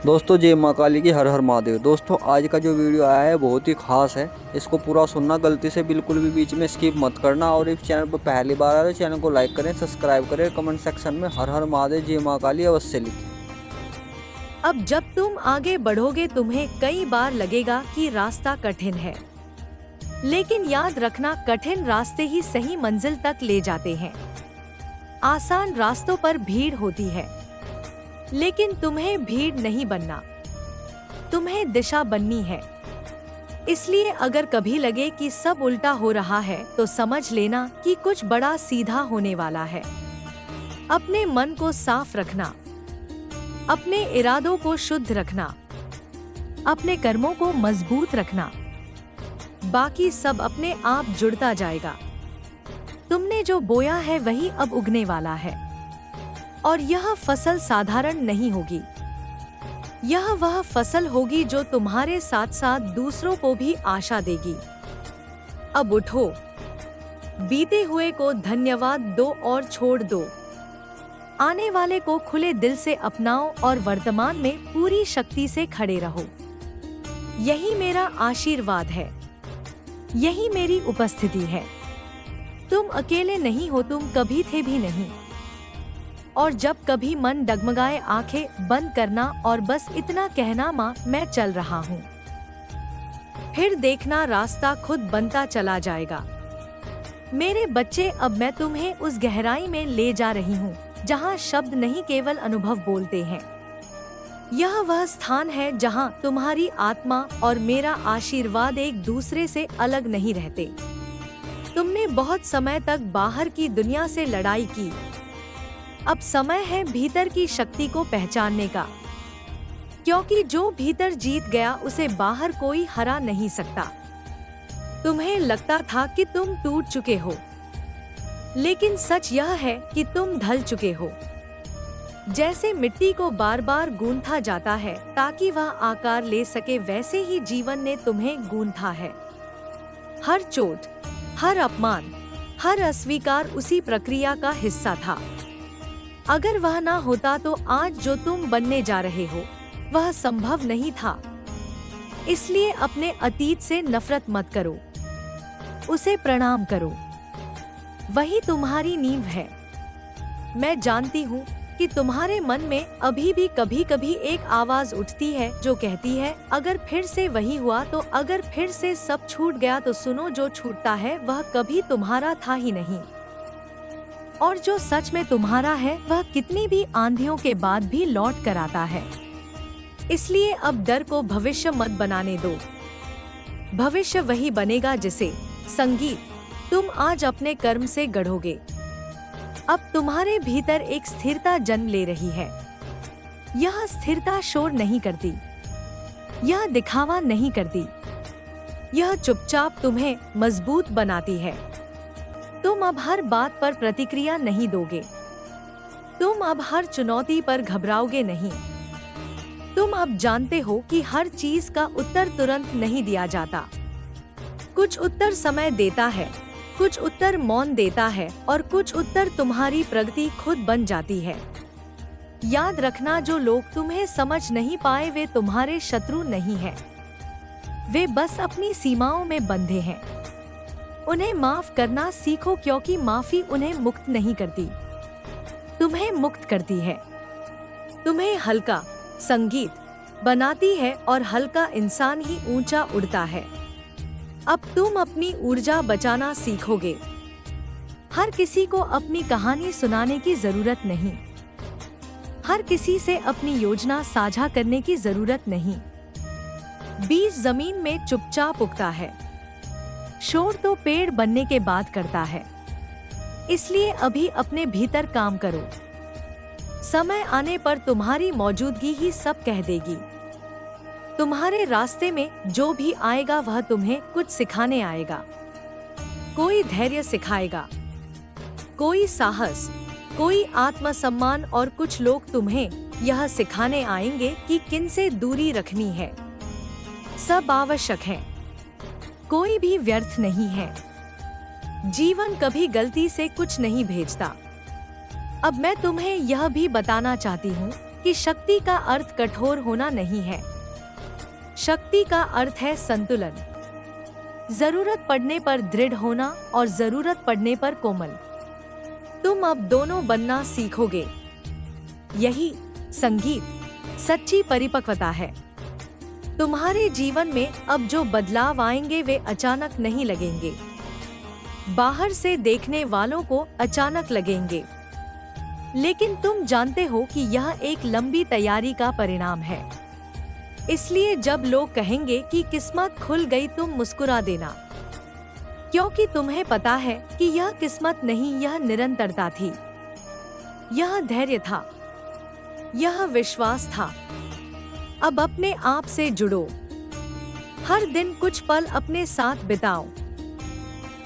दोस्तों जय माँ काली की हर हर महादेव। दोस्तों आज का जो वीडियो आया है बहुत ही खास है, इसको पूरा सुनना, गलती से बिल्कुल भी बीच में स्किप मत करना। और इस चैनल पर पहली बार आ रहे चैनल को लाइक करें, सब्सक्राइब करें, कमेंट सेक्शन में हर हर महादेव जय माँ काली अवश्य लिखें। अब जब तुम आगे बढ़ोगे तुम्हें कई बार लगेगा कि रास्ता कठिन है, लेकिन याद रखना कठिन रास्ते ही सही मंजिल तक ले जाते हैं। आसान रास्तों पर भीड़ होती है, लेकिन तुम्हें भीड़ नहीं बनना, तुम्हें दिशा बननी है। इसलिए अगर कभी लगे कि सब उल्टा हो रहा है तो समझ लेना कि कुछ बड़ा सीधा होने वाला है। अपने मन को साफ रखना, अपने इरादों को शुद्ध रखना, अपने कर्मों को मजबूत रखना, बाकी सब अपने आप जुड़ता जाएगा। तुमने जो बोया है वही अब उगने वाला है, और यह फसल साधारण नहीं होगी। यह वह फसल होगी जो तुम्हारे साथ साथ दूसरों को भी आशा देगी। अब उठो, बीते हुए को धन्यवाद दो और छोड़ दो। आने वाले को खुले दिल से अपनाओ और वर्तमान में पूरी शक्ति से खड़े रहो। यही मेरा आशीर्वाद है, यही मेरी उपस्थिति है। तुम अकेले नहीं हो, तुम कभी थे भी नहीं। और जब कभी मन डगमगाए आंखें बंद करना और बस इतना कहना, माँ मैं चल रहा हूँ। फिर देखना रास्ता खुद बनता चला जाएगा। मेरे बच्चे, अब मैं तुम्हें उस गहराई में ले जा रही हूँ जहाँ शब्द नहीं केवल अनुभव बोलते हैं। यह वह स्थान है जहाँ तुम्हारी आत्मा और मेरा आशीर्वाद एक दूसरे से अलग नहीं रहते। तुमने बहुत समय तक बाहर की दुनिया से लड़ाई की, अब समय है भीतर की शक्ति को पहचानने का, क्योंकि जो भीतर जीत गया उसे बाहर कोई हरा नहीं सकता। तुम्हें लगता था कि तुम टूट चुके हो, लेकिन सच यह है कि तुम ढल चुके हो। जैसे मिट्टी को बार बार गूंथा जाता है ताकि वह आकार ले सके, वैसे ही जीवन ने तुम्हें गूंथा है। हर चोट, हर अपमान, हर अस्वीकार उसी प्रक्रिया का हिस्सा था। अगर वह ना होता तो आज जो तुम बनने जा रहे हो वह संभव नहीं था। इसलिए अपने अतीत से नफरत मत करो, उसे प्रणाम करो। वही तुम्हारी नींव है। मैं जानती हूँ कि तुम्हारे मन में अभी भी कभी कभी एक आवाज उठती है जो कहती है, अगर फिर से वही हुआ तो, अगर फिर से सब छूट गया तो। सुनो, जो छूटता है वह कभी तुम्हारा था ही नहीं, और जो सच में तुम्हारा है वह कितनी भी आंधियों के बाद भी लौट कर आता है। इसलिए अब डर को भविष्य मत बनाने दो। भविष्य वही बनेगा जिसे संगीत तुम आज अपने कर्म से गढ़ोगे। अब तुम्हारे भीतर एक स्थिरता जन्म ले रही है। यह स्थिरता शोर नहीं करती, यह दिखावा नहीं करती, यह चुपचाप तुम्हें मजबूत बनाती है। तुम अब हर बात पर प्रतिक्रिया नहीं दोगे, तुम अब हर चुनौती पर घबराओगे नहीं। तुम अब जानते हो कि हर चीज का उत्तर तुरंत नहीं दिया जाता। कुछ उत्तर समय देता है, कुछ उत्तर मौन देता है, और कुछ उत्तर तुम्हारी प्रगति खुद बन जाती है। याद रखना, जो लोग तुम्हें समझ नहीं पाए वे तुम्हारे शत्रु नहीं हैं। वे बस अपनी सीमाओं में बंधे हैं। उन्हें माफ करना सीखो, क्योंकि माफी उन्हें मुक्त नहीं करती, तुम्हें मुक्त करती है। तुम्हें हल्का संगीत बनाती है, और हल्का इंसान ही ऊंचा उड़ता है। अब तुम अपनी ऊर्जा बचाना सीखोगे। हर किसी को अपनी कहानी सुनाने की जरूरत नहीं, हर किसी से अपनी योजना साझा करने की जरूरत नहीं। बीज जमीन में चुपचाप उगता है, शोर तो पेड़ बनने के बाद करता है। इसलिए अभी अपने भीतर काम करो। समय आने पर तुम्हारी मौजूदगी ही सब कह देगी। तुम्हारे रास्ते में जो भी आएगा वह तुम्हें कुछ सिखाने आएगा। कोई धैर्य सिखाएगा, कोई साहस, कोई आत्मसम्मान, और कुछ लोग तुम्हें यह सिखाने आएंगे कि किनसे दूरी रखनी है। सब आवश्यक है, कोई भी व्यर्थ नहीं है। जीवन कभी गलती से कुछ नहीं भेजता। अब मैं तुम्हें यह भी बताना चाहती हूँ कि शक्ति का अर्थ कठोर होना नहीं है। शक्ति का अर्थ है संतुलन। जरूरत पड़ने पर दृढ़ होना और जरूरत पड़ने पर कोमल। तुम अब दोनों बनना सीखोगे। यही संगीत सच्ची परिपक्वता है। तुम्हारे जीवन में अब जो बदलाव आएंगे वे अचानक नहीं लगेंगे। बाहर से देखने वालों को अचानक लगेंगे, लेकिन तुम जानते हो कि यह एक लंबी तैयारी का परिणाम है। इसलिए जब लोग कहेंगे कि किस्मत खुल गई, तुम मुस्कुरा देना, क्योंकि तुम्हें पता है कि यह किस्मत नहीं, यह निरंतरता थी, यह धैर्य था, यह विश्वास था। अब अपने आप से जुड़ो। हर दिन कुछ पल अपने साथ बिताओ।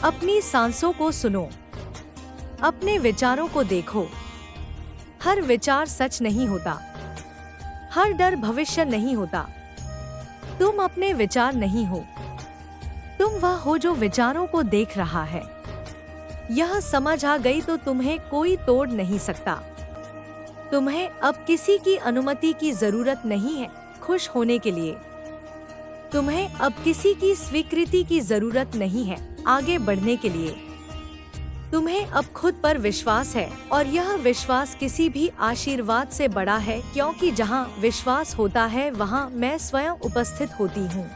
अपनी सांसों को सुनो, अपने विचारों को देखो। हर विचार सच नहीं होता, हर डर भविष्य नहीं होता। तुम अपने विचार नहीं हो, तुम वह हो जो विचारों को देख रहा है। यह समझ आ गई तो तुम्हें कोई तोड़ नहीं सकता। तुम्हें अब किसी की अनुमति की जरूरत नहीं है खुश होने के लिए। तुम्हें अब किसी की स्वीकृति की जरूरत नहीं है आगे बढ़ने के लिए। तुम्हें अब खुद पर विश्वास है, और यह विश्वास किसी भी आशीर्वाद से बड़ा है, क्योंकि जहाँ विश्वास होता है वहाँ मैं स्वयं उपस्थित होती हूँ।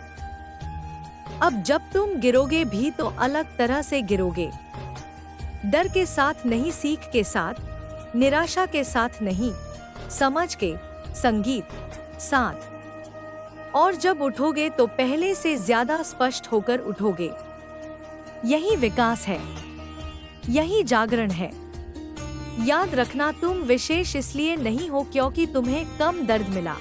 अब जब तुम गिरोगे भी तो अलग तरह से गिरोगे। डर के साथ नहीं, सीख के साथ, निराशा के साथ नहीं, समझ के, संगीत साथ। और जब उठोगे तो पहले से ज्यादा स्पष्ट होकर उठोगे। यही विकास है, यही जागरण है। याद रखना, तुम विशेष इसलिए नहीं हो क्योंकि तुम्हें कम दर्द मिला।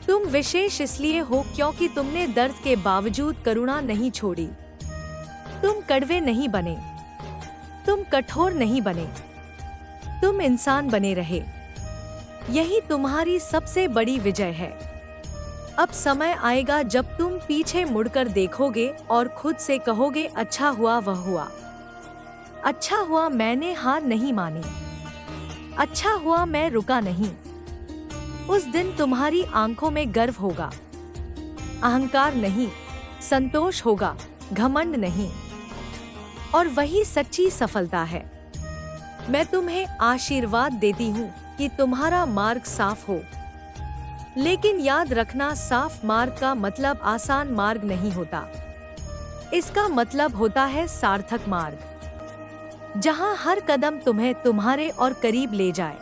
तुम विशेष इसलिए हो क्योंकि तुमने दर्द के बावजूद करुणा नहीं छोड़ी। तुम कड़वे नहीं बने, तुम कठोर नहीं बने, तुम इंसान बने रहे। यही तुम्हारी सबसे बड़ी विजय है। अब समय आएगा जब तुम पीछे मुड़कर देखोगे और खुद से कहोगे, अच्छा हुआ वह हुआ, अच्छा हुआ मैंने हार नहीं मानी, अच्छा हुआ मैं रुका नहीं। उस दिन तुम्हारी आंखों में गर्व होगा, अहंकार नहीं, संतोष होगा, घमंड नहीं। और वही सच्ची सफलता है। मैं तुम्हें आशीर्वाद देती हूँ कि तुम्हारा मार्ग साफ हो। लेकिन याद रखना, साफ मार्ग का मतलब आसान मार्ग नहीं होता। इसका मतलब होता है सार्थक मार्ग, जहां हर कदम तुम्हें तुम्हारे और करीब ले जाए।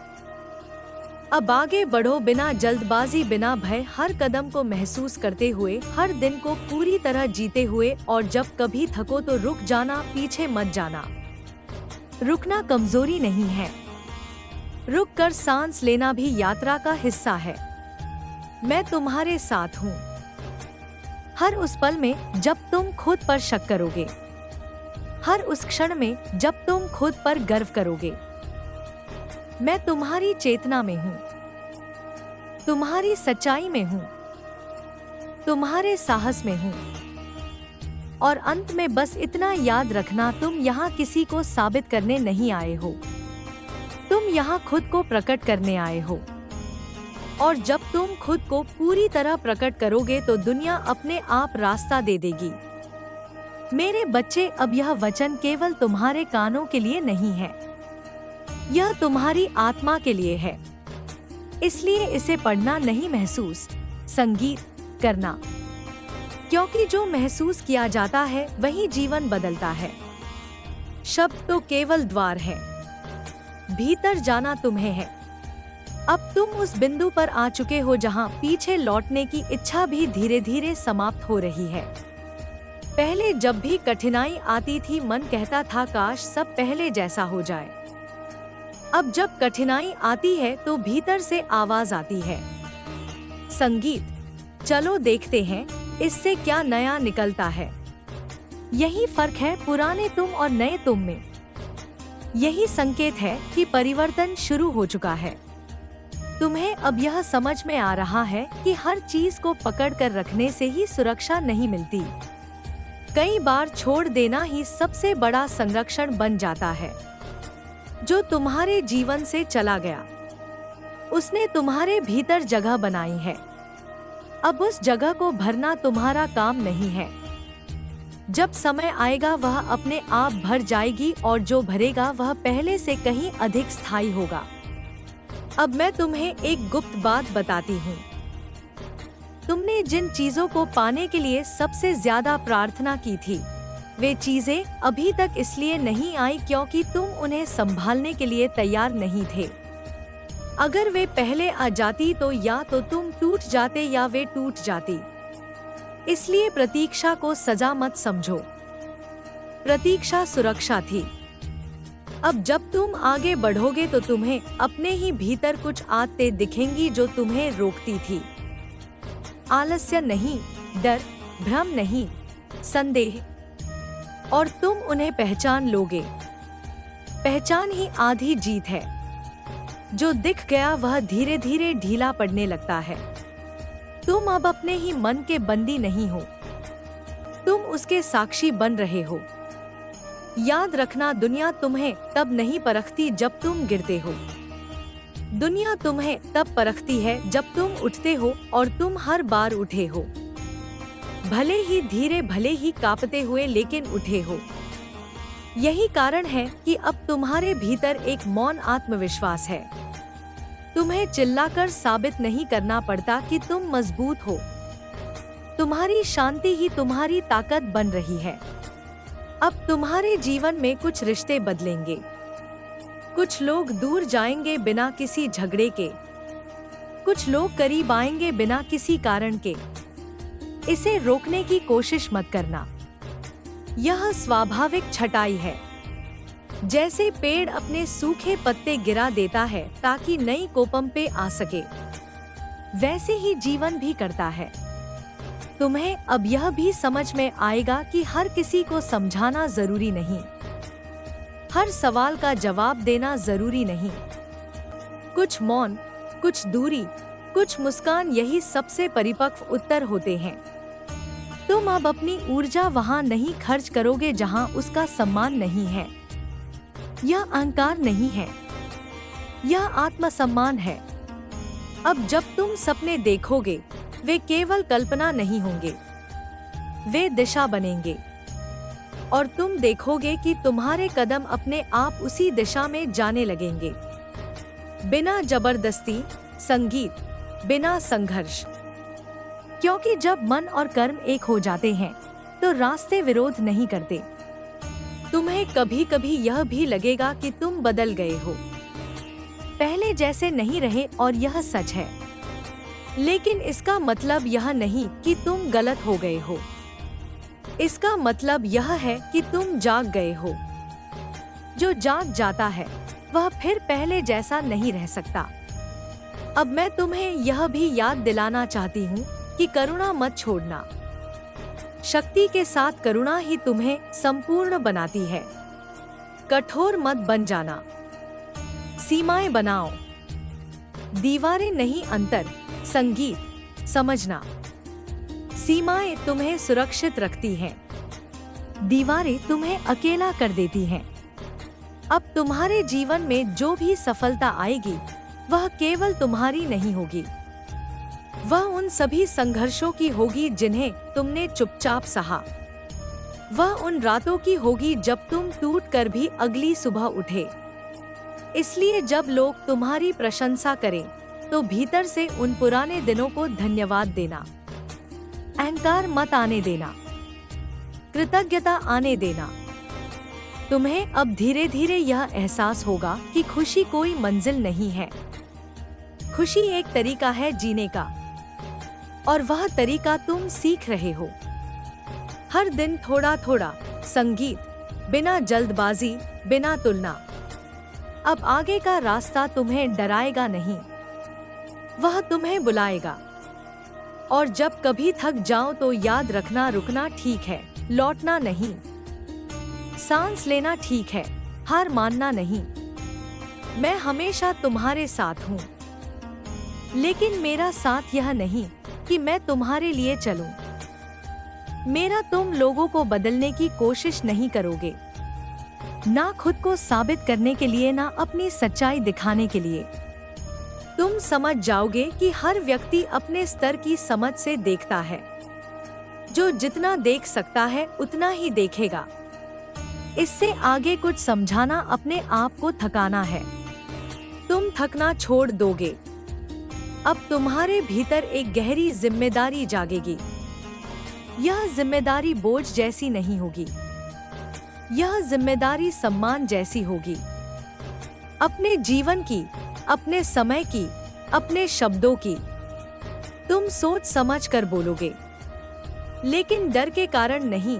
अब आगे बढ़ो, बिना जल्दबाजी, बिना भय, हर कदम को महसूस करते हुए, हर दिन को पूरी तरह जीते हुए। और जब कभी थको तो रुक जाना, पीछे मत जाना। रुकना कमजोरी नहीं है, रुक कर सांस लेना भी यात्रा का हिस्सा है। मैं तुम्हारे साथ हूँ हर उस पल में जब तुम खुद पर शक करोगे, हर उस क्षण में जब तुम खुद पर गर्व करोगे। मैं तुम्हारी चेतना में हूँ, तुम्हारी सच्चाई में हूँ, तुम्हारे साहस में हूँ। और अंत में बस इतना याद रखना, तुम यहाँ किसी को साबित करने नहीं आए हो, तुम यहाँ खुद को प्रकट करने आए हो। और जब तुम खुद को पूरी तरह प्रकट करोगे तो दुनिया अपने आप रास्ता दे देगी। मेरे बच्चे, अब यह वचन केवल तुम्हारे कानों के लिए नहीं है, यह तुम्हारी आत्मा के लिए है। इसलिए इसे पढ़ना नहीं, महसूस, संगीत करना, क्योंकि जो महसूस किया जाता है वही जीवन बदलता है। शब्द तो केवल द्वार है, भीतर जाना तुम्हें है। अब तुम उस बिंदु पर आ चुके हो जहां पीछे लौटने की इच्छा भी धीरे धीरे समाप्त हो रही है। पहले जब भी कठिनाई आती थी, मन कहता था काश सब पहले जैसा हो जाए। अब जब कठिनाई आती है तो भीतर से आवाज आती है, संगीत, चलो देखते हैं इससे क्या नया निकलता है। यही फर्क है पुराने तुम और नए तुम में। यही संकेत है कि परिवर्तन शुरू हो चुका है। तुम्हें अब यह समझ में आ रहा है कि हर चीज को पकड़ कर रखने से ही सुरक्षा नहीं मिलती। कई बार छोड़ देना ही सबसे बड़ा संरक्षण बन जाता है। जो तुम्हारे जीवन से चला गया, उसने तुम्हारे भीतर जगह बनाई है। अब उस जगह को भरना तुम्हारा काम नहीं है। जब समय आएगा वह अपने आप भर जाएगी और जो भरेगा वह पहले से कहीं अधिक स्थायी होगा। अब मैं तुम्हें एक गुप्त बात बताती हूँ। तुमने जिन चीजों को पाने के लिए सबसे ज्यादा प्रार्थना की थी, वे चीजें अभी तक इसलिए नहीं आई क्योंकि तुम उन्हें संभालने के लिए तैयार नहीं थे। अगर वे पहले आ जाती तो या तो तुम टूट जाते या वे टूट जाती। इसलिए प्रतीक्षा को सजा मत समझो। प्रतीक्षा सुरक्षा थी। अब जब तुम आगे बढ़ोगे तो तुम्हें अपने ही भीतर कुछ आदतें दिखेंगी जो तुम्हें रोकती थी। आलस्य नहीं, डर, भ्रम नहीं, संदेह, और तुम उन्हें पहचान लोगे। पहचान ही आधी जीत है। जो दिख गया वह धीरे धीरे ढीला पड़ने लगता है। तुम अब अपने ही मन के बंदी नहीं हो, तुम उसके साक्षी बन रहे हो। याद रखना, दुनिया तुम्हें तब नहीं परखती जब तुम गिरते हो। दुनिया तुम्हें तब परखती है जब तुम उठते हो, और तुम हर बार उठे हो। भले ही धीरे, भले ही कांपते हुए, लेकिन उठे हो। यही कारण है कि अब तुम्हारे भीतर एक मौन आत्मविश्वास है। तुम्हें चिल्लाकर साबित नहीं करना पड़ता कि तुम मजबूत हो। तुम्हारी शांति ही तुम्हारी ताकत बन रही है। अब तुम्हारे जीवन में कुछ रिश्ते बदलेंगे। कुछ लोग दूर जाएंगे बिना किसी झगड़े के, कुछ लोग करीब आएंगे बिना किसी कारण के। इसे रोकने की कोशिश मत करना। यह स्वाभाविक छटाई है। जैसे पेड़ अपने सूखे पत्ते गिरा देता है ताकि नई कोपम पे आ सके, वैसे ही जीवन भी करता है। तुम्हें अब यह भी समझ में आएगा कि हर किसी को समझाना जरूरी नहीं, हर सवाल का जवाब देना जरूरी नहीं। कुछ मौन, कुछ दूरी, कुछ मुस्कान, यही सबसे परिपक्व उत्तर होते हैं। तुम अब अपनी ऊर्जा वहां नहीं खर्च करोगे जहां उसका सम्मान नहीं है। यह अहंकार नहीं है, यह आत्मसम्मान है। अब जब तुम सपने देखोगे, वे केवल कल्पना नहीं होंगे, वे दिशा बनेंगे। और तुम देखोगे कि तुम्हारे कदम अपने आप उसी दिशा में जाने लगेंगे, बिना जबरदस्ती, संगीत, बिना संघर्ष। क्योंकि जब मन और कर्म एक हो जाते हैं तो रास्ते विरोध नहीं करते। तुम्हें कभी कभी यह भी लगेगा कि तुम बदल गए हो, पहले जैसे नहीं रहे, और यह सच है। लेकिन इसका मतलब यह नहीं कि तुम गलत हो गए हो। इसका मतलब यह है कि तुम जाग गए हो। जो जाग जाता है वह फिर पहले जैसा नहीं रह सकता। अब मैं तुम्हें यह भी याद दिलाना चाहती हूँ कि करुणा मत छोड़ना। शक्ति के साथ करुणा ही तुम्हें संपूर्ण बनाती है। कठोर मत बन जाना। सीमाएं बनाओ, दीवारें नहीं, अंतर, संगीत, समझना। सीमाएं तुम्हें सुरक्षित रखती हैं, दीवारें तुम्हें अकेला कर देती हैं। अब तुम्हारे जीवन में जो भी सफलता आएगी वह केवल तुम्हारी नहीं होगी, वह उन सभी संघर्षों की होगी जिन्हें तुमने चुपचाप सहा। वह उन रातों की होगी जब तुम टूटकर भी अगली सुबह उठे। इसलिए जब लोग तुम्हारी प्रशंसा करें तो भीतर से उन पुराने दिनों को धन्यवाद देना। अहंकार मत आने देना, कृतज्ञता आने देना। तुम्हें अब धीरे धीरे यह एहसास होगा कि खुशी कोई मंजिल नहीं है। खुशी एक तरीका है जीने का, और वह तरीका तुम सीख रहे हो। हर दिन थोड़ा थोड़ा संगीत, बिना जल्दबाजी, बिना तुलना। अब आगे का रास्ता तुम्हें डराएगा नहीं, वह तुम्हें बुलाएगा। और जब कभी थक जाओ तो याद रखना, रुकना ठीक है, लौटना नहीं। सांस लेना ठीक है, हार मानना नहीं। मैं हमेशा तुम्हारे साथ हूँ, लेकिन मेरा साथ यह नहीं कि मैं तुम्हारे लिए चलूं। मेरा तुम लोगों को बदलने की कोशिश नहीं करोगे, ना खुद को साबित करने के लिए, ना अपनी सच्चाई दिखाने के लिए। तुम समझ जाओगे कि हर व्यक्ति अपने स्तर की समझ से देखता है। जो जितना देख सकता है उतना ही देखेगा। इससे आगे कुछ समझाना अपने आप को थकाना है। तुम थकना छोड़ दोगे। अब तुम्हारे भीतर एक गहरी जिम्मेदारी जागेगी। यह जिम्मेदारी बोझ जैसी नहीं होगी। यह जिम्मेदारी सम्मान जैसी होगी। अपने जीवन की, अपने समय की, अपने शब्दों की। तुम सोच समझ कर बोलोगे, लेकिन डर के कारण नहीं।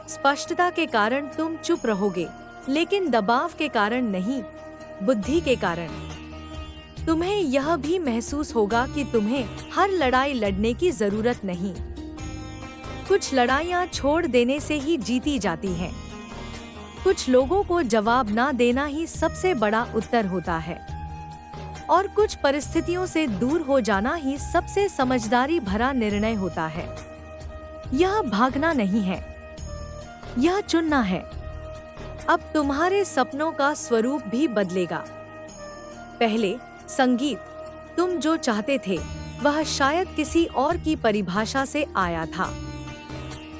स्पष्टता के कारण तुम चुप रहोगे, लेकिन दबाव के कारण नहीं, बुद्धि के कारण। तुम्हें यह भी महसूस होगा कि तुम्हें हर लड़ाई लड़ने की जरूरत नहीं। कुछ लड़ाइयाँ छोड़ देने से ही जीती जाती हैं। कुछ लोगों को जवाब ना देना ही सबसे बड़ा उत्तर होता है, और कुछ परिस्थितियों से दूर हो जाना ही सबसे समझदारी भरा निर्णय होता है। यह भागना नहीं है, यह चुनना है। अब तुम्हारे सपनों का स्वरूप भी बदलेगा। पहले संगीत, तुम जो चाहते थे वह शायद किसी और की परिभाषा से आया था।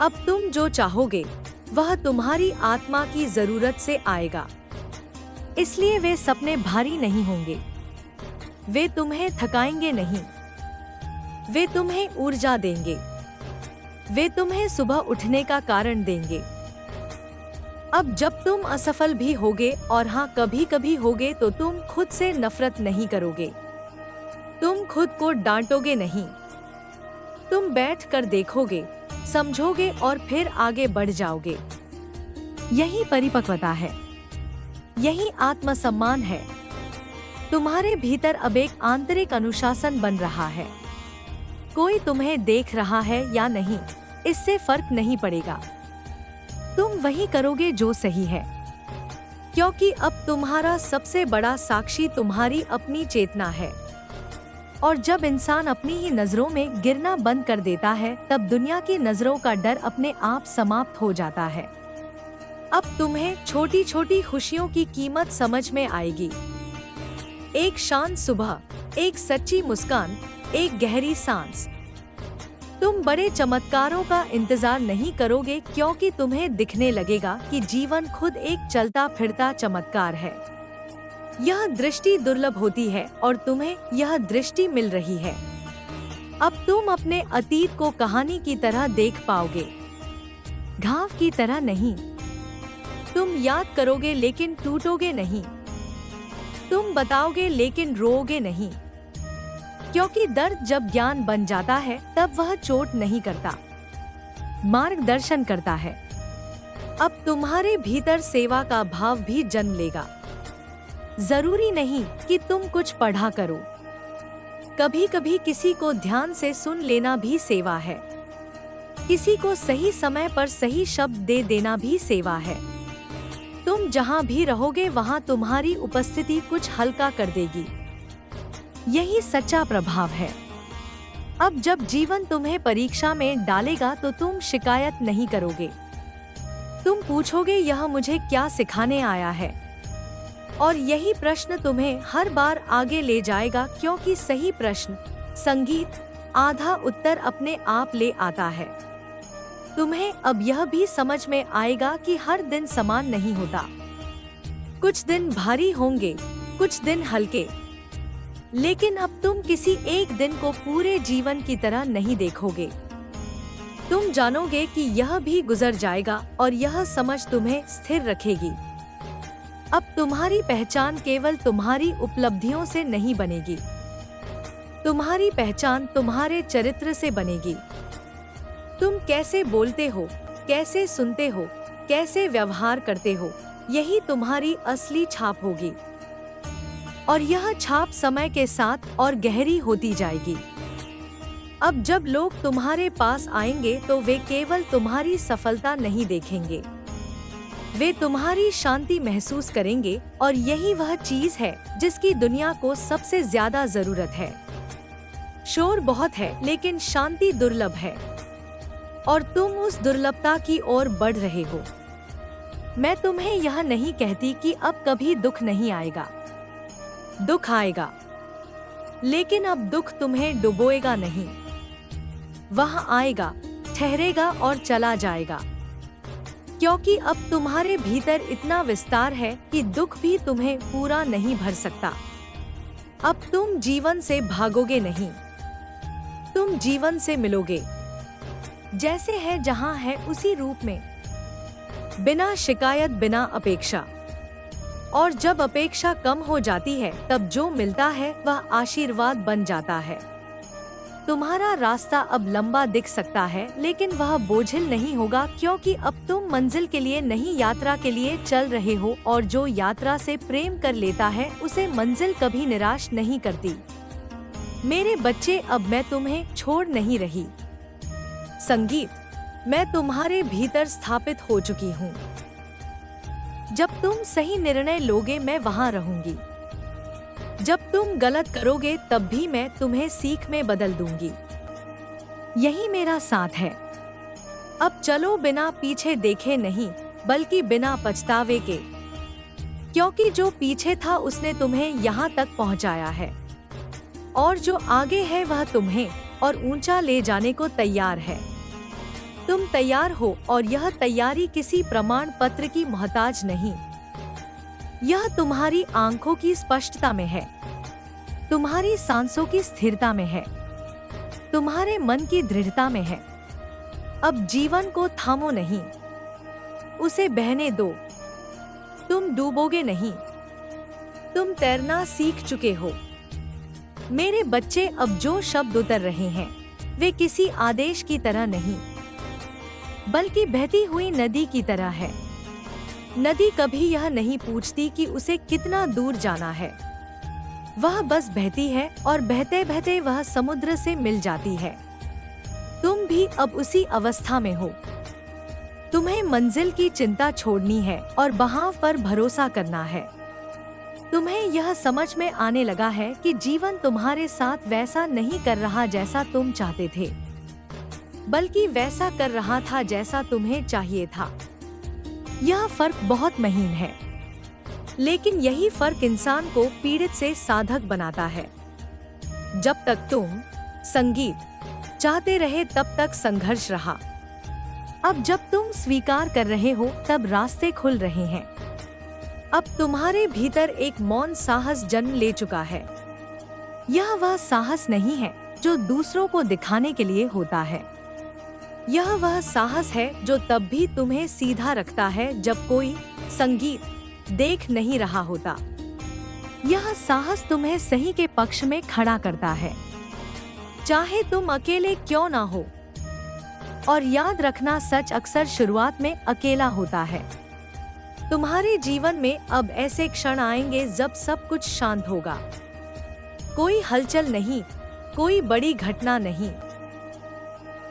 अब तुम जो चाहोगे वह तुम्हारी आत्मा की जरूरत से आएगा। इसलिए वे सपने भारी नहीं होंगे। वे तुम्हें थकाएंगे नहीं। वे तुम्हें ऊर्जा देंगे। वे तुम्हें सुबह उठने का कारण देंगे। अब जब तुम असफल भी होगे, और हाँ कभी कभी होगे, तो तुम खुद से नफरत नहीं करोगे। तुम खुद को डांटोगे नहीं। तुम बैठ कर देखोगे, समझोगे और फिर आगे बढ़ जाओगे। यही परिपक्वता है। यही आत्मसम्मान है। तुम्हारे भीतर अब एक आंतरिक अनुशासन बन रहा है। कोई तुम्हें देख रहा है या नहीं, इससे फर्क नहीं पड़ेगा। तुम वही करोगे जो सही है, क्योंकि अब तुम्हारा सबसे बड़ा साक्षी तुम्हारी अपनी चेतना है। और जब इंसान अपनी ही नजरों में गिरना बंद कर देता है, तब दुनिया की नजरों का डर अपने आप समाप्त हो जाता है। अब तुम्हें छोटी छोटी खुशियों की कीमत समझ में आएगी। एक शांत सुबह, एक सच्ची मुस्कान, एक गहरी सांस। तुम बड़े चमत्कारों का इंतजार नहीं करोगे, क्योंकि तुम्हें दिखने लगेगा कि जीवन खुद एक चलता फिरता चमत्कार है। यह दृष्टि दुर्लभ होती है और तुम्हें यह दृष्टि मिल रही है। अब तुम अपने अतीत को कहानी की तरह देख पाओगे, घाव की तरह नहीं। तुम याद करोगे लेकिन टूटोगे नहीं। तुम बताओगे लेकिन रोओगे नहीं, क्योंकि दर्द जब ज्ञान बन जाता है तब वह चोट नहीं करता, मार्गदर्शन करता है। अब तुम्हारे भीतर सेवा का भाव भी जन्म लेगा। जरूरी नहीं कि तुम कुछ पढ़ा करो। कभी कभी किसी को ध्यान से सुन लेना भी सेवा है। किसी को सही समय पर सही शब्द दे देना भी सेवा है। तुम जहाँ भी रहोगे वहाँ तुम्हारी उपस्थिति कुछ हल्का कर देगी। यही सच्चा प्रभाव है। अब जब जीवन तुम्हें परीक्षा में डालेगा तो तुम शिकायत नहीं करोगे। तुम पूछोगे, यह मुझे क्या सिखाने आया है? और यही प्रश्न तुम्हें हर बार आगे ले जाएगा, क्योंकि सही प्रश्न, संगीत, आधा उत्तर अपने आप ले आता है। तुम्हें अब यह भी समझ में आएगा कि हर दिन समान नहीं होता। कुछ दिन भारी होंगे, कुछ दिन हल्के। लेकिन अब तुम किसी एक दिन को पूरे जीवन की तरह नहीं देखोगे। तुम जानोगे कि यह भी गुजर जाएगा, और यह समझ तुम्हें स्थिर रखेगी। अब तुम्हारी पहचान केवल तुम्हारी उपलब्धियों से नहीं बनेगी। तुम्हारी पहचान तुम्हारे चरित्र से बनेगी। तुम कैसे बोलते हो, कैसे सुनते हो, कैसे व्यवहार करते हो, यही तुम्हारी असली छाप होगी। और यह छाप समय के साथ और गहरी होती जाएगी। अब जब लोग तुम्हारे पास आएंगे तो वे केवल तुम्हारी सफलता नहीं देखेंगे, वे तुम्हारी शांति महसूस करेंगे। और यही वह चीज है जिसकी दुनिया को सबसे ज्यादा जरूरत है। शोर बहुत है, लेकिन शांति दुर्लभ है, और तुम उस दुर्लभता की ओर बढ़ रहे हो। मैं तुम्हें यह नहीं कहती कि अब कभी दुख नहीं आएगा। दुख आएगा, लेकिन अब दुख तुम्हें डुबोएगा नहीं। वह आएगा, ठहरेगा और चला जाएगा, क्योंकि अब तुम्हारे भीतर इतना विस्तार है कि दुख भी तुम्हें पूरा नहीं भर सकता। अब तुम जीवन से भागोगे नहीं, तुम जीवन से मिलोगे, जैसे है जहां है उसी रूप में, बिना शिकायत, बिना अपेक्षा। और जब अपेक्षा कम हो जाती है तब जो मिलता है वह आशीर्वाद बन जाता है। तुम्हारा रास्ता अब लंबा दिख सकता है, लेकिन वह बोझिल नहीं होगा, क्योंकि अब तुम मंजिल के लिए नहीं, यात्रा के लिए चल रहे हो। और जो यात्रा से प्रेम कर लेता है उसे मंजिल कभी निराश नहीं करती। मेरे बच्चे, अब मैं तुम्हें छोड़ नहीं रही। संगीत, मैं तुम्हारे भीतर स्थापित हो चुकी हूँ। जब तुम सही निर्णय लोगे मैं वहाँ रहूंगी। जब तुम गलत करोगे तब भी मैं तुम्हें सीख में बदल दूंगी। यही मेरा साथ है। अब चलो बिना पीछे देखे नहीं, बल्कि बिना पछतावे के, क्योंकि जो पीछे था उसने तुम्हें यहाँ तक पहुँचाया है, और जो आगे है वह तुम्हें और ऊंचा ले जाने को तैयार है। तुम तैयार हो, और यह तैयारी किसी प्रमाण पत्र की मोहताज नहीं। यह तुम्हारी आंखों की स्पष्टता में है, तुम्हारी सांसों की स्थिरता में है, तुम्हारे मन की दृढ़ता में है। अब जीवन को थामो नहीं, उसे बहने दो। तुम डूबोगे नहीं, तुम तैरना सीख चुके हो। मेरे बच्चे, अब जो शब्द उतर रहे हैं वे किसी आदेश की तरह नहीं, बल्कि बहती हुई नदी की तरह है। नदी कभी यह नहीं पूछती कि उसे कितना दूर जाना है, वह बस बहती है, और बहते बहते वह समुद्र से मिल जाती है। तुम भी अब उसी अवस्था में हो। तुम्हें मंजिल की चिंता छोड़नी है और बहाव पर भरोसा करना है। तुम्हें यह समझ में आने लगा है कि जीवन तुम्हारे साथ वैसा नहीं कर रहा जैसा तुम चाहते थे, बल्कि वैसा कर रहा था जैसा तुम्हें चाहिए था। यह फर्क बहुत महीन है, लेकिन यही फर्क इंसान को पीड़ित से साधक बनाता है। जब तक तुम संगीत चाहते रहे तब तक संघर्ष रहा। अब जब तुम स्वीकार कर रहे हो तब रास्ते खुल रहे हैं। अब तुम्हारे भीतर एक मौन साहस जन्म ले चुका है। यह वह साहस नहीं है जो दूसरों को दिखाने के लिए होता है। यह वह साहस है जो तब भी तुम्हें सीधा रखता है जब कोई संगीत देख नहीं रहा होता। यह साहस तुम्हें सही के पक्ष में खड़ा करता है, चाहे तुम अकेले क्यों ना हो। और याद रखना, सच अक्सर शुरुआत में अकेला होता है। तुम्हारे जीवन में अब ऐसे क्षण आएंगे जब सब कुछ शांत होगा। कोई हलचल नहीं, कोई बड़ी घटना नहीं।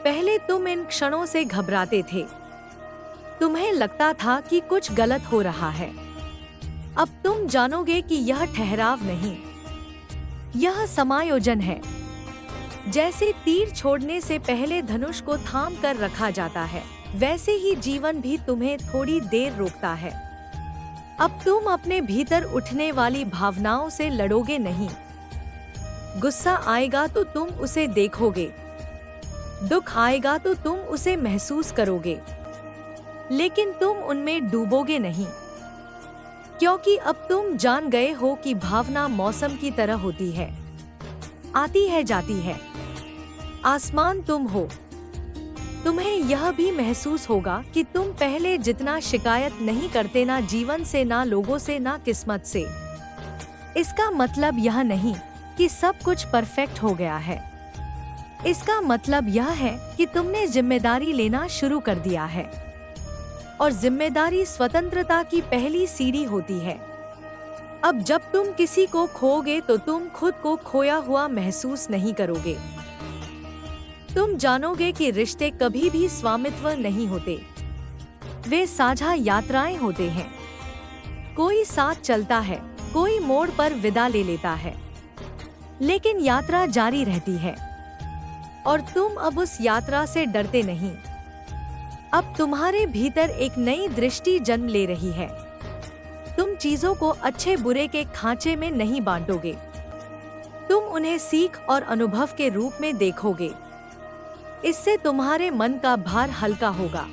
पहले तुम इन क्षणों से घबराते थे। तुम्हें लगता था कि कुछ गलत हो रहा है। अब तुम जानोगे कि यह ठहराव नहीं, यह समायोजन है। जैसे तीर छोड़ने से पहले धनुष को थाम कर रखा जाता है, वैसे ही जीवन भी तुम्हें थोड़ी देर रोकता है। अब तुम अपने भीतर उठने वाली भावनाओं से लड़ोगे नहीं। गुस्सा आएगा तो तुम उसे देखोगे, दुख आएगा तो तुम उसे महसूस करोगे, लेकिन तुम उनमें डूबोगे नहीं, क्योंकि अब तुम जान गए हो कि भावना मौसम की तरह होती है, आती है जाती है। आसमान तुम हो। तुम्हें यह भी महसूस होगा कि तुम पहले जितना शिकायत नहीं करते, ना जीवन से, ना लोगों से, ना किस्मत से। इसका मतलब यह नहीं कि सब कुछ परफेक्ट हो गया है। इसका मतलब यह है कि तुमने जिम्मेदारी लेना शुरू कर दिया है, और जिम्मेदारी स्वतंत्रता की पहली सीढ़ी होती है। अब जब तुम किसी को खोओगे तो तुम खुद को खोया हुआ महसूस नहीं करोगे। तुम जानोगे कि रिश्ते कभी भी स्वामित्व नहीं होते, वे साझा यात्राएं होते हैं। कोई साथ चलता है, कोई मोड़ पर विदा ले लेता है, लेकिन यात्रा जारी रहती है, और तुम अब उस यात्रा से डरते नहीं। अब तुम्हारे भीतर एक नई दृष्टि जन्म ले रही है। तुम चीजों को अच्छे बुरे के खांचे में नहीं बांटोगे। तुम उन्हें सीख और अनुभव के रूप में देखोगे। इससे तुम्हारे मन का भार हल्का होगा,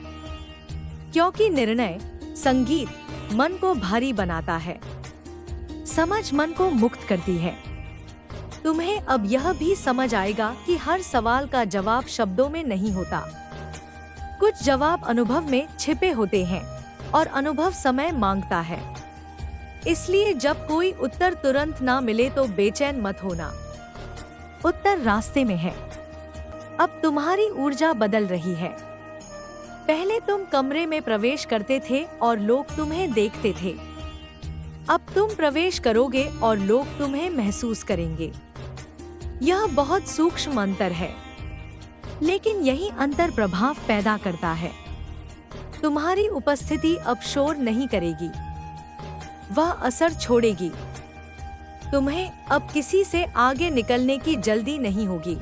क्योंकि निर्णय, संगीत मन को भारी बनाता है, समझ मन को मुक्त करती है। तुम्हें अब यह भी समझ आएगा कि हर सवाल का जवाब शब्दों में नहीं होता। कुछ जवाब अनुभव में छिपे होते हैं और अनुभव समय मांगता है। इसलिए जब कोई उत्तर तुरंत ना मिले तो बेचैन मत होना। उत्तर रास्ते में है। अब तुम्हारी ऊर्जा बदल रही है। पहले तुम कमरे में प्रवेश करते थे और लोग तुम्हें देखते थे। अब तुम प्रवेश करोगे और लोग तुम्हें महसूस करेंगे। यह बहुत सूक्ष्म अंतर है, लेकिन यही अंतर प्रभाव पैदा करता है। तुम्हारी उपस्थिति अब शोर नहीं करेगी, वह असर छोड़ेगी। तुम्हें अब किसी से आगे निकलने की जल्दी नहीं होगी।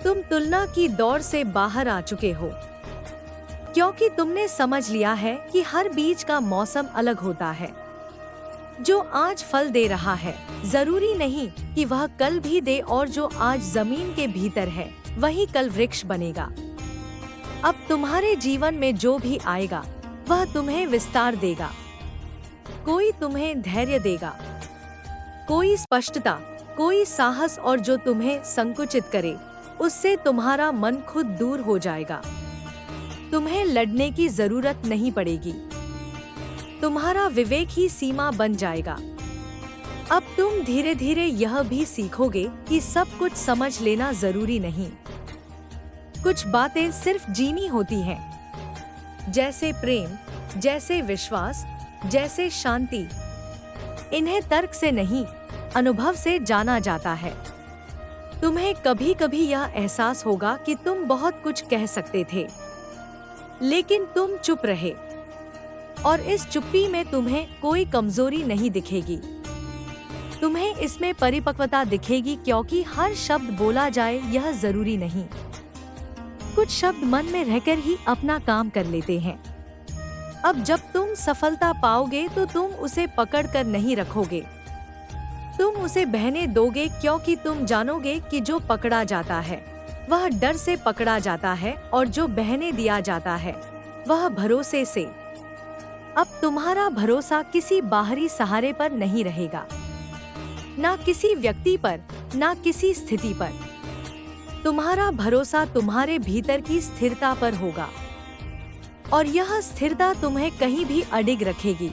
तुम तुलना की दौड़ से बाहर आ चुके हो, क्योंकि तुमने समझ लिया है कि हर बीज का मौसम अलग होता है। जो आज फल दे रहा है, जरूरी नहीं कि वह कल भी दे, और जो आज जमीन के भीतर है वही कल वृक्ष बनेगा। अब तुम्हारे जीवन में जो भी आएगा वह तुम्हें विस्तार देगा। कोई तुम्हें धैर्य देगा, कोई स्पष्टता, कोई साहस, और जो तुम्हें संकुचित करे उससे तुम्हारा मन खुद दूर हो जाएगा। तुम्हें लड़ने की जरूरत नहीं पड़ेगी, तुम्हारा विवेक ही सीमा बन जाएगा। अब तुम धीरे धीरे यह भी सीखोगे कि सब कुछ समझ लेना जरूरी नहीं। कुछ बातें सिर्फ जीनी होती हैं, जैसे प्रेम, जैसे विश्वास, जैसे शांति। इन्हें तर्क से नहीं, अनुभव से जाना जाता है। तुम्हें कभी कभी यह एहसास होगा कि तुम बहुत कुछ कह सकते थे, लेकिन तुम चुप रहे, और इस चुप्पी में तुम्हें कोई कमजोरी नहीं दिखेगी। तुम्हें इसमें परिपक्वता दिखेगी, क्योंकि हर शब्द बोला जाए यह जरूरी नहीं। कुछ शब्द मन में रहकर ही अपना काम कर लेते हैं। अब जब तुम सफलता पाओगे तो तुम उसे पकड़कर नहीं रखोगे, तुम उसे बहने दोगे, क्योंकि तुम जानोगे कि जो पकड़ा जाता है वह डर से पकड़ा जाता है, और जो बहने दिया जाता है वह भरोसे से। अब तुम्हारा भरोसा किसी बाहरी सहारे पर नहीं रहेगा, ना किसी व्यक्ति पर, ना किसी स्थिति पर। तुम्हारा भरोसा तुम्हारे भीतर की स्थिरता पर होगा, और यह स्थिरता तुम्हें कहीं भी अडिग रखेगी।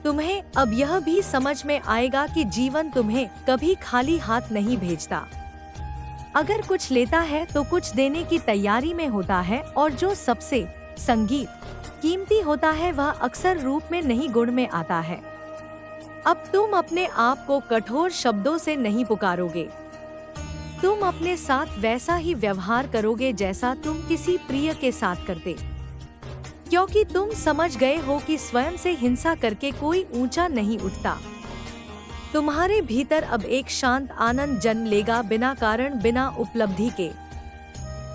तुम्हें अब यह भी समझ में आएगा कि जीवन तुम्हें कभी खाली हाथ नहीं भेजता। अगर कुछ लेता है तो कुछ देने की तैयारी में होता है, और जो सबसे कीमती होता है वह अक्सर रूप में नहीं, गुण में आता है। अब तुम अपने आप को कठोर शब्दों से नहीं पुकारोगे। तुम अपने साथ वैसा ही व्यवहार करोगे जैसा तुम किसी प्रिय के साथ करते, क्योंकि तुम समझ गए हो कि स्वयं से हिंसा करके कोई ऊंचा नहीं उठता। तुम्हारे भीतर अब एक शांत आनंद जन्म लेगा, बिना कारण, बिना उपलब्धि के,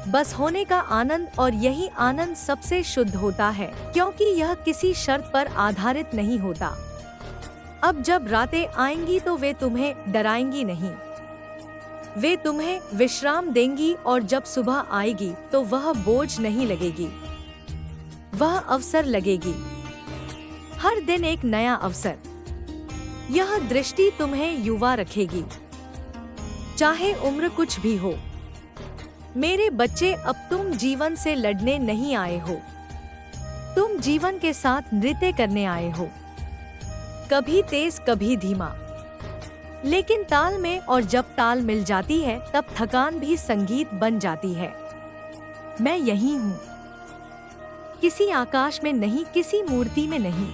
बस होने का आनंद। और यही आनंद सबसे शुद्ध होता है, क्योंकि यह किसी शर्त पर आधारित नहीं होता। अब जब रातें आएंगी तो वे तुम्हें डराएंगी नहीं, वे तुम्हें विश्राम देंगी, और जब सुबह आएगी तो वह बोझ नहीं लगेगी, वह अवसर लगेगी। हर दिन एक नया अवसर। यह दृष्टि तुम्हें युवा रखेगी, चाहे उम्र कुछ भी हो। मेरे बच्चे, अब तुम जीवन से लड़ने नहीं आए हो, तुम जीवन के साथ नृत्य करने आए हो, कभी तेज कभी धीमा, लेकिन ताल में। और जब ताल मिल जाती है तब थकान भी संगीत बन जाती है। मैं यही हूँ, किसी आकाश में नहीं, किसी मूर्ति में नहीं।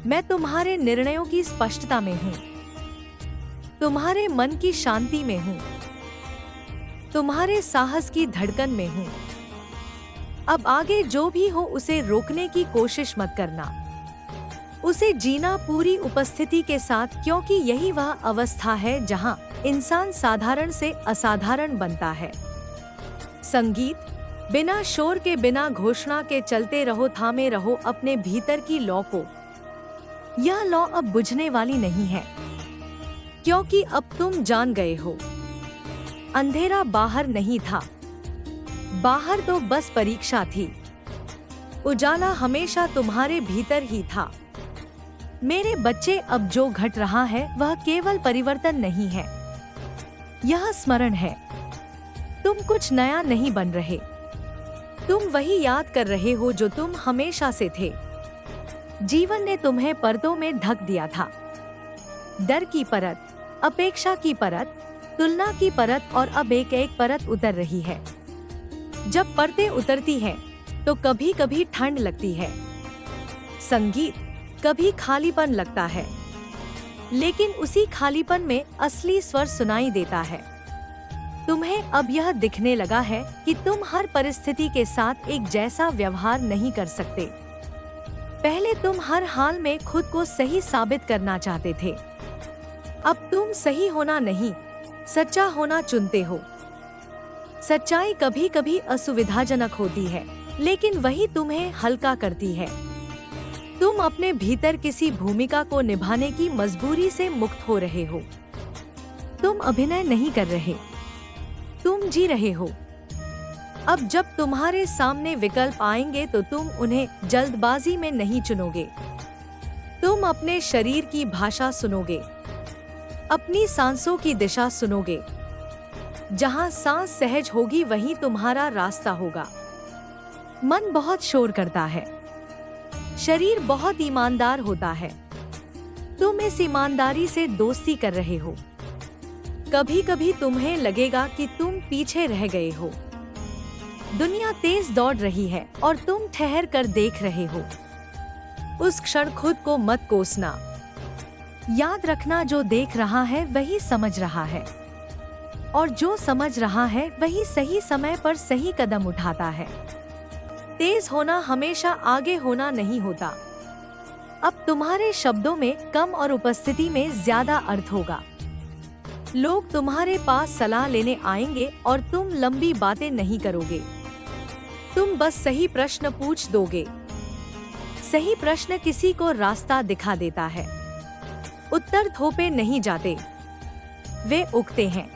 मैं तुम्हारे निर्णयों की स्पष्टता में हूँ, तुम्हारे मन की शांति में हूँ, तुम्हारे साहस की धड़कन में हूँ। अब आगे जो भी हो उसे रोकने की कोशिश मत करना, उसे जीना पूरी उपस्थिति के साथ, क्योंकि यही वह अवस्था है जहाँ इंसान साधारण से असाधारण बनता है। संगीत बिना शोर के, बिना घोषणा के चलते रहो, थामे रहो अपने भीतर की लौ को। यह लौ अब बुझने वाली नहीं है, क्योंकि अब तुम जान गए हो, अंधेरा बाहर नहीं था, बाहर तो बस परीक्षा थी, उजाला हमेशा तुम्हारे भीतर ही था। मेरे बच्चे, अब जो घट रहा है वह केवल परिवर्तन नहीं है, यह स्मरण है। तुम कुछ नया नहीं बन रहे, तुम वही याद कर रहे हो जो तुम हमेशा से थे। जीवन ने तुम्हें पर्दों में ढक दिया था, डर की परत, अपेक्षा की परत, तुलना की परत, और अब एक एक परत उतर रही है। जब परतें उतरती हैं तो कभी कभी ठंड लगती है, संगीत, कभी खालीपन लगता है, लेकिन उसी खालीपन में असली स्वर सुनाई देता है। तुम्हें अब यह दिखने लगा है कि तुम हर परिस्थिति के साथ एक जैसा व्यवहार नहीं कर सकते। पहले तुम हर हाल में खुद को सही साबित करना चाहते थे, अब तुम सही होना नहीं, सच्चा होना चुनते हो। सच्चाई कभी कभी असुविधाजनक होती है, लेकिन वही तुम्हें हल्का करती है। तुम अपने भीतर किसी भूमिका को निभाने की मजबूरी से मुक्त हो रहे हो। तुम अभिनय नहीं कर रहे, तुम जी रहे हो। अब जब तुम्हारे सामने विकल्प आएंगे तो तुम उन्हें जल्दबाजी में नहीं चुनोगे। तुम अपने शरीर की भाषा सुनोगे, अपनी सांसों की दिशा सुनोगे। जहां सांस सहज होगी वहीं तुम्हारा रास्ता होगा। मन बहुत शोर करता है, शरीर बहुत ईमानदार होता है। तुम इस ईमानदारी से दोस्ती कर रहे हो। कभी कभी तुम्हें लगेगा कि तुम पीछे रह गए हो। दुनिया तेज दौड़ रही है और तुम ठहर कर देख रहे हो। उस क्षण खुद को मत कोसना। याद रखना, जो देख रहा है वही समझ रहा है, और जो समझ रहा है वही सही समय पर सही कदम उठाता है। तेज होना हमेशा आगे होना नहीं होता। अब तुम्हारे शब्दों में कम और उपस्थिति में ज्यादा अर्थ होगा। लोग तुम्हारे पास सलाह लेने आएंगे और तुम लंबी बातें नहीं करोगे। तुम बस सही प्रश्न पूछ दोगे। सही प्रश्न किसी को रास्ता दिखा देता है। उत्तर थोपे नहीं जाते, वे उगते हैं।